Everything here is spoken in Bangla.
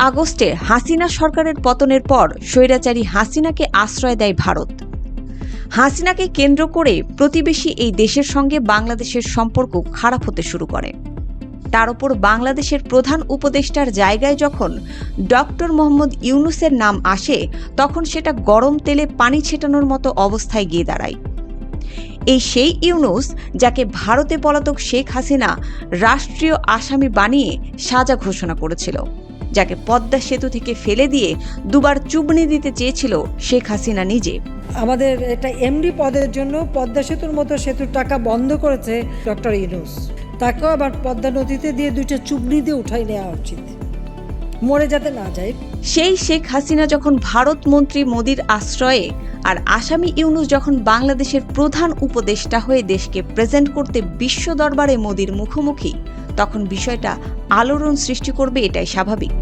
আগস্টে হাসিনা সরকারের পতনের পর স্বৈরাচারী হাসিনাকে আশ্রয় দেয় ভারত। হাসিনাকে কেন্দ্র করে প্রতিবেশী এই দেশের সঙ্গে বাংলাদেশের সম্পর্ক খারাপ হতে শুরু করে। তার উপর বাংলাদেশের প্রধান উপদেষ্টার জায়গায় যখন ডক্টর মোহাম্মদ ইউনূসের নাম আসে, তখন সেটা গরম তেলে পানি ছেটানোর মতো অবস্থায় গিয়ে দাঁড়ায়। সেই ইউনূস যাকে ভারতে পলাতক শেখ হাসিনা রাষ্ট্রীয় আসামি বানিয়ে সাজা ঘোষণা করেছিল, যাকে পদ্মা সেতু থেকে ফেলে দিয়ে দুবার চুবনি দিতে চেয়েছিল শেখ হাসিনা নিজে। আমাদের এটা এমডি পদের জন্য পদ্মা সেতুর মতো সেতুর টাকা বন্ধ করেছে ডক্টর ইউনূস। তাকেও আবার পদ্মা নদীতে দিয়ে 2টা চুবনি দিয়ে উঠাই নেওয়া উচিত, মরে যাতে না যায়। সেই শেখ হাসিনা যখন ভারত মন্ত্রী মোদির আশ্রয়ে আর আসামি ইউনূস যখন বাংলাদেশের প্রধান উপদেষ্টা হয়ে দেশকে প্রেজেন্ট করতে বিশ্ব দরবারে মোদির মুখোমুখি, তখন বিষয়টা আলোড়ন সৃষ্টি করবে, এটাই স্বাভাবিক।